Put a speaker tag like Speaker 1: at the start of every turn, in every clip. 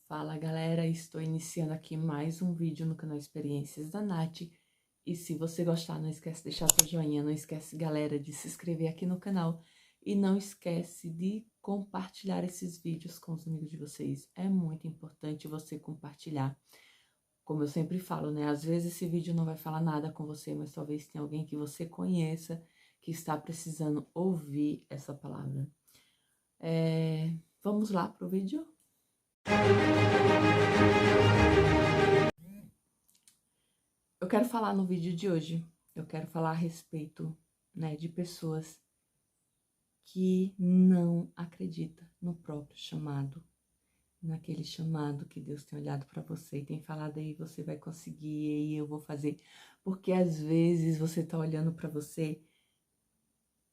Speaker 1: Fala galera, estou iniciando aqui mais um vídeo no canal Experiências da Nath. E se você gostar, não esquece de deixar seu joinha, não esquece galera de se inscrever aqui no canal. E não esquece de compartilhar esses vídeos com os amigos de vocês. É muito importante você compartilhar. Como eu sempre falo, né? Às vezes esse vídeo não vai falar nada com você, mas talvez tenha alguém que você conheça que está precisando ouvir essa palavra. Vamos lá pro vídeo? Eu quero falar no vídeo de hoje, eu quero falar a respeito, né, de pessoas que não acreditam no próprio chamado, naquele chamado que Deus tem olhado para você e tem falado aí, você vai conseguir, e eu vou fazer. Porque às vezes você tá olhando para você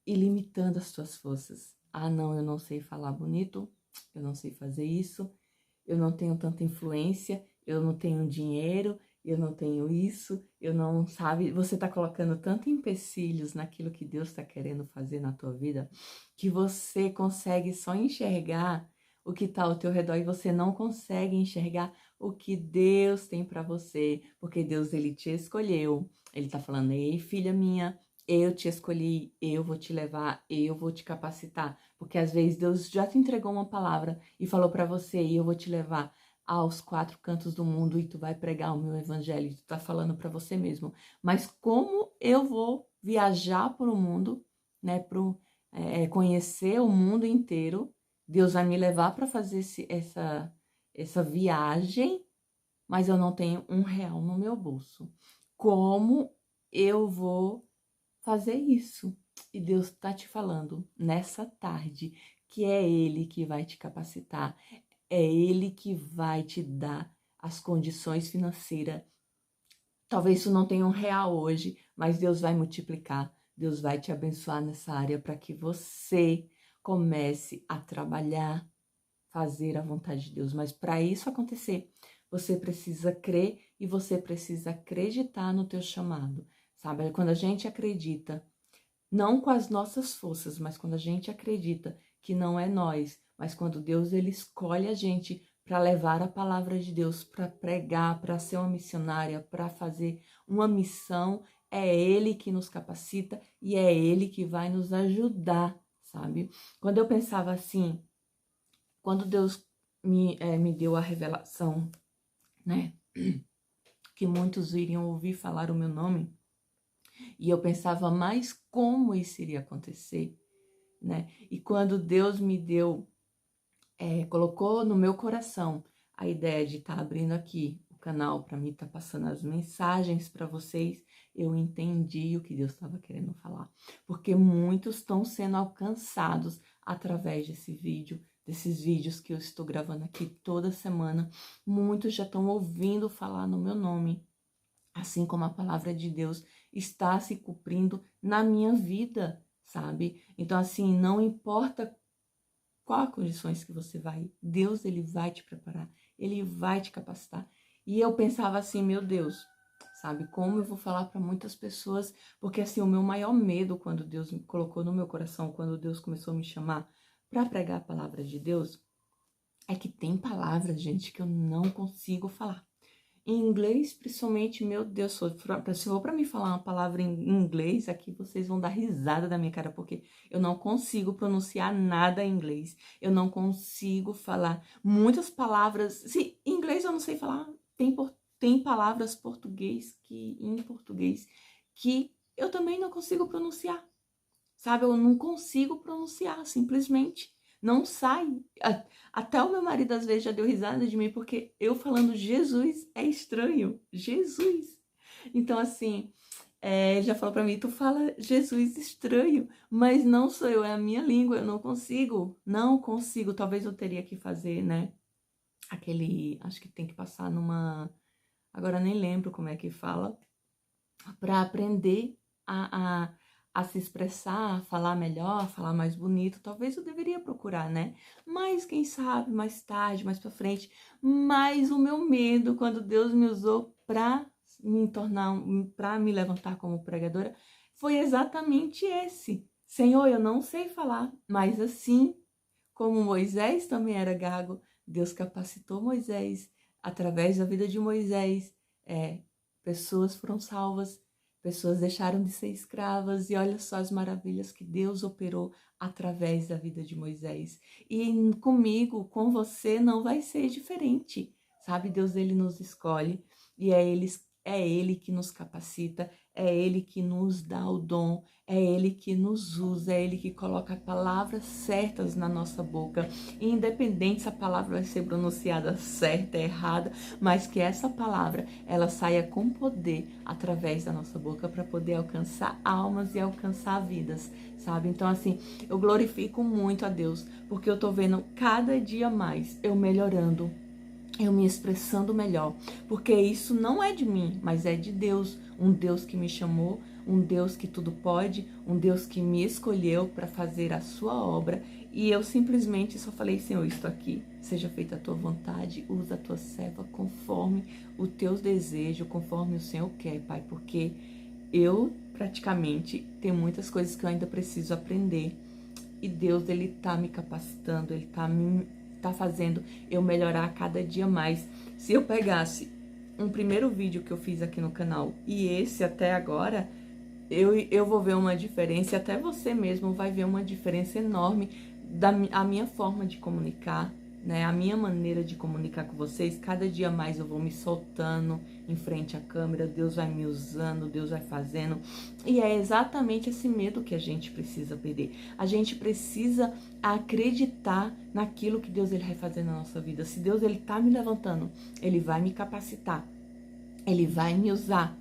Speaker 1: e limitando as suas forças. Ah, não, eu não sei falar bonito, eu não sei fazer isso, eu não tenho tanta influência, eu não tenho dinheiro, eu não tenho isso, eu não, sabe? Você tá colocando tanto empecilhos naquilo que Deus tá querendo fazer na tua vida, que você consegue só enxergar o que tá ao teu redor e você não consegue enxergar o que Deus tem para você, porque Deus, ele te escolheu. Ele tá falando: "Ei, filha minha, eu te escolhi, eu vou te levar, eu vou te capacitar." Porque às vezes Deus já te entregou uma palavra e falou para você: "E eu vou te levar aos 4 cantos do mundo e tu vai pregar o meu evangelho." E tu tá falando para você mesmo: "Mas como eu vou viajar pro mundo, né, conhecer o mundo inteiro? Deus vai me levar para fazer essa viagem, mas eu não tenho R$ 1 no meu bolso. Como eu vou fazer isso?" E Deus está te falando nessa tarde que é Ele que vai te capacitar, é Ele que vai te dar as condições financeiras. Talvez tu não tenha R$ 1 hoje, mas Deus vai multiplicar, Deus vai te abençoar nessa área para que você comece a trabalhar, fazer a vontade de Deus. Mas para isso acontecer, você precisa crer e você precisa acreditar no teu chamado, sabe? Quando a gente acredita, não com as nossas forças, mas quando a gente acredita que não é nós, mas quando Deus, ele escolhe a gente para levar a palavra de Deus, para pregar, para ser uma missionária, para fazer uma missão, é Ele que nos capacita e é Ele que vai nos ajudar, sabe? Quando eu pensava assim, quando Deus me deu a revelação, né, que muitos iriam ouvir falar o meu nome, e eu pensava mais como isso iria acontecer, né? E quando Deus me deu, colocou no meu coração a ideia de estar abrindo aqui o canal para mim estar passando as mensagens para vocês, eu entendi o que Deus estava querendo falar. Porque muitos estão sendo alcançados através desses vídeos que eu estou gravando aqui toda semana. Muitos já estão ouvindo falar no meu nome, assim como a palavra de Deus está se cumprindo na minha vida, sabe? Então, assim, não importa quais condições que você vai, Deus, ele vai te preparar, ele vai te capacitar. E eu pensava assim, meu Deus, sabe, como eu vou falar para muitas pessoas? Porque, assim, o meu maior medo quando Deus me colocou no meu coração, quando Deus começou a me chamar para pregar a palavra de Deus, é que tem palavras, gente, que eu não consigo falar. Em inglês, principalmente, meu Deus, se for para me falar uma palavra em inglês, aqui vocês vão dar risada da minha cara, porque eu não consigo pronunciar nada em inglês. Eu não consigo falar muitas palavras. Se em inglês eu não sei falar, tem palavras em português que eu também não consigo pronunciar. Sabe, eu não consigo pronunciar, simplesmente não sai. Até o meu marido às vezes já deu risada de mim, porque eu falando Jesus é estranho, Jesus. Então, assim, ele já falou pra mim: "Tu fala Jesus estranho", mas não sou eu, é a minha língua, eu não consigo. Talvez eu teria que fazer, né, acho que tem que passar agora nem lembro como é que fala, para aprender a se expressar, a falar melhor, falar mais bonito. Talvez eu deveria procurar, né? Mas quem sabe mais tarde, mais pra frente. Mas o meu medo, quando Deus me usou para para me levantar como pregadora, foi exatamente esse. Senhor, eu não sei falar, mas assim como Moisés também era gago, Deus capacitou Moisés, através da vida de Moisés, pessoas foram salvas, pessoas deixaram de ser escravas, e olha só as maravilhas que Deus operou através da vida de Moisés. E comigo, com você, não vai ser diferente, sabe? Deus, ele nos escolhe, e é ele que nos capacita, é Ele que nos dá o dom, é Ele que nos usa, é Ele que coloca palavras certas na nossa boca, e independente se a palavra vai ser pronunciada certa, errada, mas que essa palavra, ela saia com poder através da nossa boca para poder alcançar almas e alcançar vidas, sabe? Então, assim, eu glorifico muito a Deus, porque eu tô vendo cada dia mais eu melhorando, eu me expressando melhor, porque isso não é de mim, mas é de Deus, um Deus que me chamou, um Deus que tudo pode, um Deus que me escolheu para fazer a sua obra, e eu simplesmente só falei, Senhor, estou aqui, seja feita a tua vontade, usa a tua serva conforme os teus desejos, conforme o Senhor quer, Pai, porque eu praticamente tenho muitas coisas que eu ainda preciso aprender, e Deus, ele tá me capacitando, ele tá fazendo eu melhorar a cada dia mais. Se eu pegasse um primeiro vídeo que eu fiz aqui no canal e esse até agora, eu vou ver uma diferença, e até você mesmo vai ver uma diferença enorme a minha forma de comunicar, né? A minha maneira de comunicar com vocês. Cada dia mais eu vou me soltando em frente à câmera, Deus vai me usando, Deus vai fazendo, e é exatamente esse medo que a gente precisa perder. A gente precisa acreditar naquilo que Deus, ele vai fazer na nossa vida. Se Deus, ele tá me levantando, ele vai me capacitar, ele vai me usar,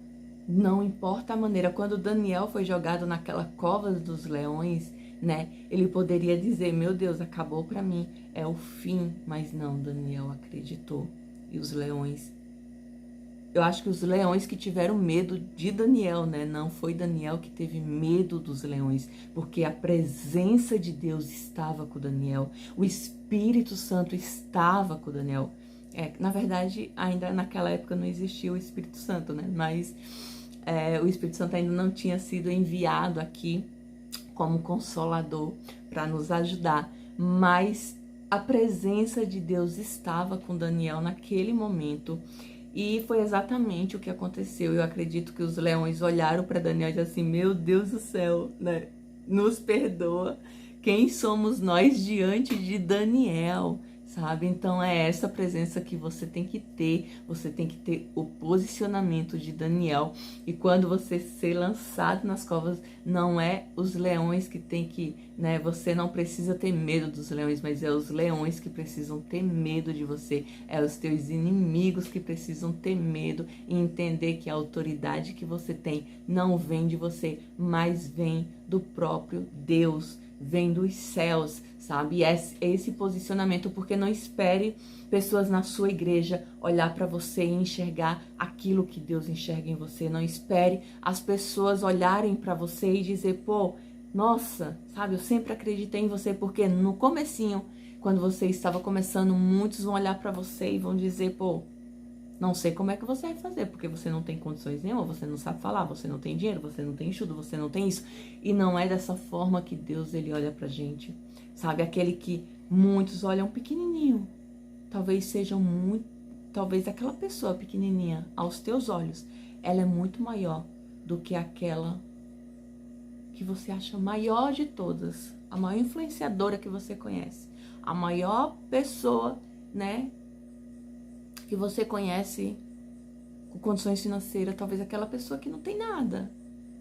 Speaker 1: não importa a maneira. Quando Daniel foi jogado naquela cova dos leões, né, ele poderia dizer, meu Deus, acabou para mim, é o fim, mas não, Daniel acreditou, e os leões, eu acho que os leões que tiveram medo de Daniel, né? Não foi Daniel que teve medo dos leões, porque a presença de Deus estava com Daniel, o Espírito Santo estava com Daniel. Na verdade, ainda naquela época não existia o Espírito Santo, né? Mas o Espírito Santo ainda não tinha sido enviado aqui como consolador para nos ajudar, mas a presença de Deus estava com Daniel naquele momento. E foi exatamente o que aconteceu. Eu acredito que os leões olharam para Daniel e disseram assim, meu Deus do céu, né? Nos perdoa. Quem somos nós diante de Daniel, sabe? Então é essa presença que você tem que ter. Você tem que ter o posicionamento de Daniel. E quando você ser lançado nas covas, não é os leões que tem que, né? Você não precisa ter medo dos leões, mas é os leões que precisam ter medo de você. É os teus inimigos que precisam ter medo e entender que a autoridade que você tem não vem de você, mas vem do próprio Deus, vem dos céus, sabe? É esse posicionamento, porque não espere pessoas na sua igreja olhar para você e enxergar aquilo que Deus enxerga em você. Não espere as pessoas olharem para você e dizer, pô, nossa, sabe, eu sempre acreditei em você, porque no comecinho, quando você estava começando, muitos vão olhar para você e vão dizer, pô, não sei como é que você vai fazer, porque você não tem condições nenhuma, você não sabe falar, você não tem dinheiro, você não tem estudo, você não tem isso. E não é dessa forma que Deus, ele olha pra gente, sabe? Aquele que muitos olham pequenininho, talvez aquela pessoa pequenininha, aos teus olhos, ela é muito maior do que aquela que você acha maior de todas, a maior influenciadora que você conhece, a maior pessoa, né, que você conhece com condições financeiras, talvez aquela pessoa que não tem nada,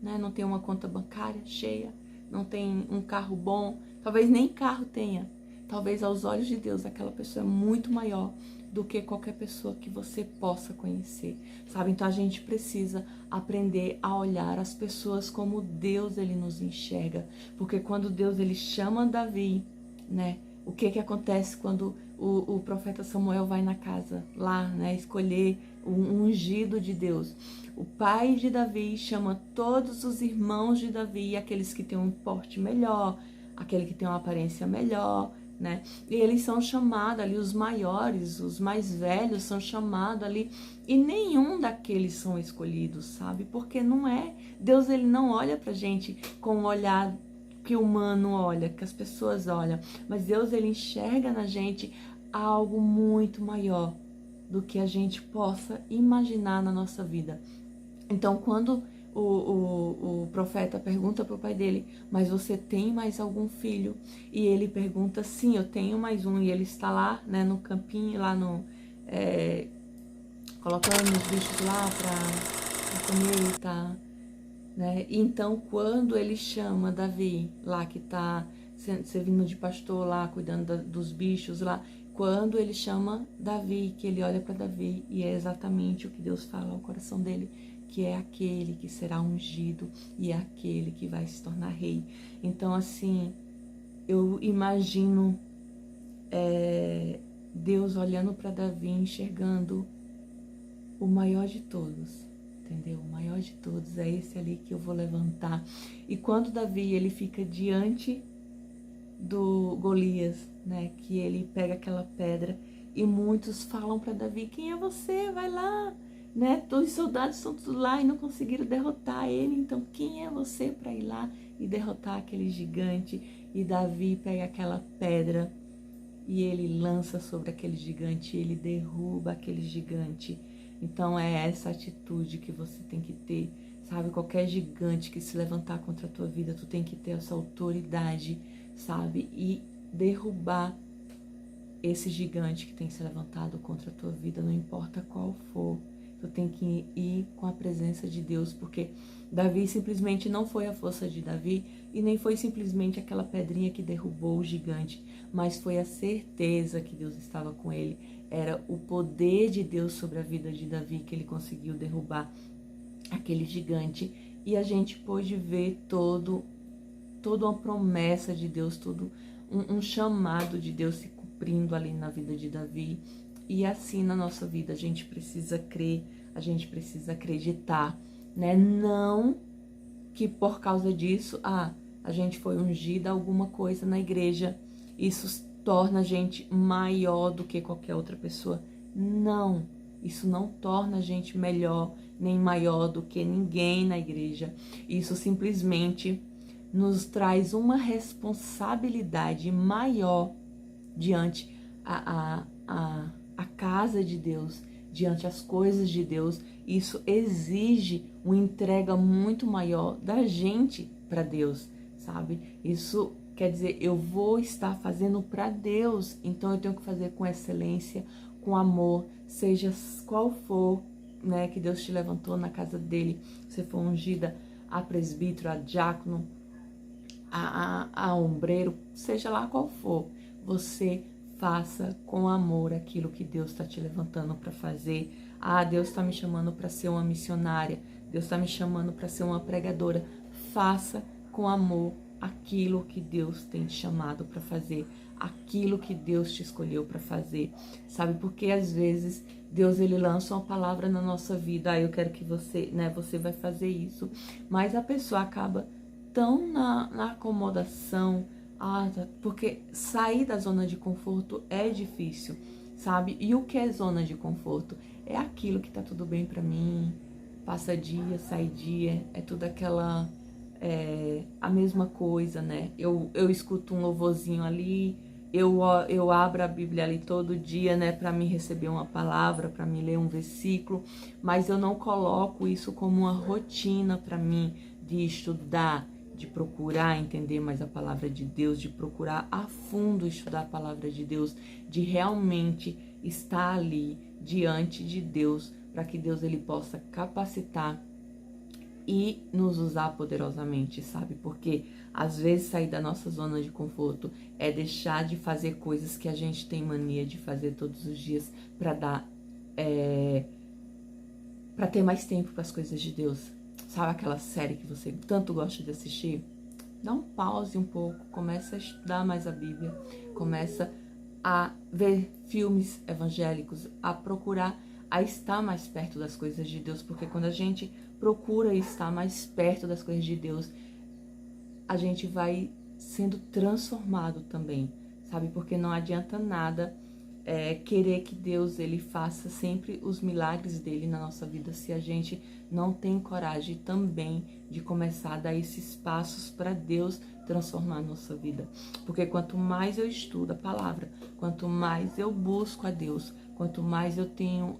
Speaker 1: né? Não tem uma conta bancária cheia, não tem um carro bom, talvez nem carro tenha. Talvez aos olhos de Deus aquela pessoa é muito maior do que qualquer pessoa que você possa conhecer, sabe? Então a gente precisa aprender a olhar as pessoas como Deus, ele nos enxerga, porque quando Deus, ele chama Davi, né? O que acontece quando o profeta Samuel vai na casa lá, né, escolher um ungido de Deus? O pai de Davi chama todos os irmãos de Davi, aqueles que têm um porte melhor, aquele que tem uma aparência melhor, né? E eles são chamados ali, os maiores, os mais velhos são chamados ali, e nenhum daqueles são escolhidos, sabe? Porque não é, Deus, ele não olha pra gente com um olhar que o humano olha, que as pessoas olham, mas Deus, ele enxerga na gente algo muito maior do que a gente possa imaginar na nossa vida. Então, quando o profeta pergunta para o pai dele, mas você tem mais algum filho? E ele pergunta, sim, eu tenho mais um. E ele está lá, né, no campinho, lá no... colocando os bichos lá para comer, tá? Né? Então, quando ele chama Davi, lá que está servindo de pastor lá, cuidando dos bichos lá, quando ele chama Davi, que ele olha para Davi, e é exatamente o que Deus fala ao coração dele, que é aquele que será ungido e é aquele que vai se tornar rei. Então, assim, eu imagino Deus olhando para Davi, enxergando o maior de todos, entendeu? O maior de todos é esse ali que eu vou levantar. E quando Davi, ele fica diante do Golias, né, que ele pega aquela pedra e muitos falam para Davi, quem é você? Vai lá, né? Todos os soldados estão tudo lá e não conseguiram derrotar ele, então quem é você para ir lá e derrotar aquele gigante? E Davi pega aquela pedra e ele lança sobre aquele gigante, ele derruba aquele gigante. Então é essa atitude que você tem que ter, sabe? Qualquer gigante que se levantar contra a tua vida, tu tem que ter essa autoridade, sabe? E derrubar esse gigante que tem se levantado contra a tua vida, não importa qual for. Tu tem que ir com a presença de Deus, porque Davi simplesmente não foi a força de Davi e nem foi simplesmente aquela pedrinha que derrubou o gigante, mas foi a certeza que Deus estava com ele. Era o poder de Deus sobre a vida de Davi que ele conseguiu derrubar aquele gigante. E a gente pôde ver toda uma promessa de Deus, todo um chamado de Deus se cumprindo ali na vida de Davi. E assim na nossa vida a gente precisa crer, a gente precisa acreditar, né? Não que por causa disso, a gente foi ungida alguma coisa na igreja, isso torna a gente maior do que qualquer outra pessoa. Não, isso não torna a gente melhor nem maior do que ninguém na igreja. Isso simplesmente nos traz uma responsabilidade maior diante a casa de Deus, diante as coisas de Deus. Isso exige uma entrega muito maior da gente para Deus, sabe? Isso quer dizer, eu vou estar fazendo para Deus, então eu tenho que fazer com excelência, com amor, seja qual for, né, que Deus te levantou na casa dele, você for ungida a presbítero, a diácono, a ombreiro, seja lá qual for, você faça com amor aquilo que Deus está te levantando para fazer. Deus está me chamando para ser uma missionária, Deus está me chamando para ser uma pregadora. Faça com amor aquilo que Deus tem te chamado para fazer, aquilo que Deus te escolheu para fazer, sabe? Porque às vezes Deus, ele lança uma palavra na nossa vida, eu quero que você, né, você vai fazer isso, mas a pessoa acaba tão na acomodação, porque sair da zona de conforto é difícil, sabe? E o que é zona de conforto? É aquilo que tá tudo bem pra mim, passa dia, sai dia, é tudo aquela, a mesma coisa, né? Eu escuto um louvorzinho ali, eu abro a Bíblia ali todo dia, né, para me receber uma palavra, para me ler um versículo, mas eu não coloco isso como uma rotina para mim de estudar, de procurar entender mais a palavra de Deus, de procurar a fundo estudar a palavra de Deus, de realmente estar ali diante de Deus, para que Deus, ele possa capacitar e nos usar poderosamente, sabe? Porque às vezes sair da nossa zona de conforto é deixar de fazer coisas que a gente tem mania de fazer todos os dias para dar, para ter mais tempo para as coisas de Deus. Sabe aquela série que você tanto gosta de assistir? Dá um pause um pouco, começa a estudar mais a Bíblia, começa a ver filmes evangélicos, a procurar a estar mais perto das coisas de Deus, porque quando a gente procura estar mais perto das coisas de Deus, a gente vai sendo transformado também, sabe? Porque não adianta nada querer que Deus ele faça sempre os milagres dele na nossa vida, se a gente não tem coragem também de começar a dar esses passos para Deus transformar a nossa vida. Porque quanto mais eu estudo a palavra, quanto mais eu busco a Deus, quanto mais eu tenho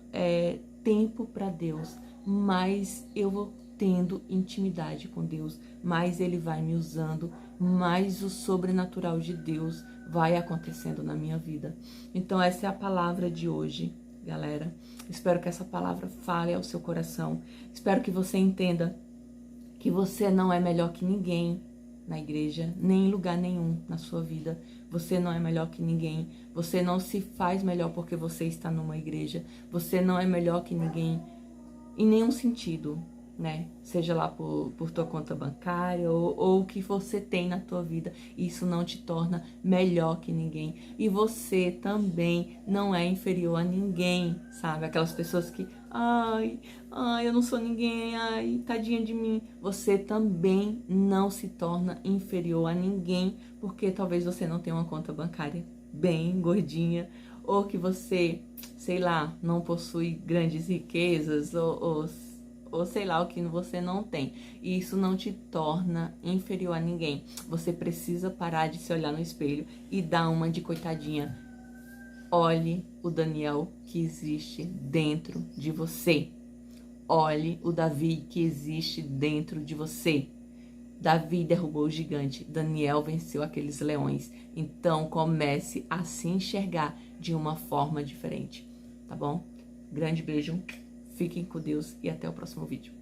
Speaker 1: tempo para Deus, mais eu vou tendo intimidade com Deus, mais Ele vai me usando, mais o sobrenatural de Deus vai acontecendo na minha vida. Então essa é a palavra de hoje, galera. Espero que essa palavra fale ao seu coração. Espero que você entenda que você não é melhor que ninguém na igreja, nem em lugar nenhum na sua vida. Você não é melhor que ninguém. Você não se faz melhor porque você está numa igreja. Você não é melhor que ninguém em nenhum sentido, né? Seja lá por tua conta bancária ou o que você tem na tua vida. Isso não te torna melhor que ninguém. E você também não é inferior a ninguém, sabe? Aquelas pessoas que, ai, eu não sou ninguém, ai, tadinha de mim. Você também não se torna inferior a ninguém, porque talvez você não tenha uma conta bancária bem gordinha, ou que você, sei lá, não possui grandes riquezas, ou sei lá, o que você não tem. E isso não te torna inferior a ninguém. Você precisa parar de se olhar no espelho e dar uma de coitadinha. Olhe o Daniel que existe dentro de você. Olhe o Davi que existe dentro de você. Davi derrubou o gigante, Daniel venceu aqueles leões. Então comece a se enxergar de uma forma diferente, tá bom? Grande beijo, fiquem com Deus e até o próximo vídeo.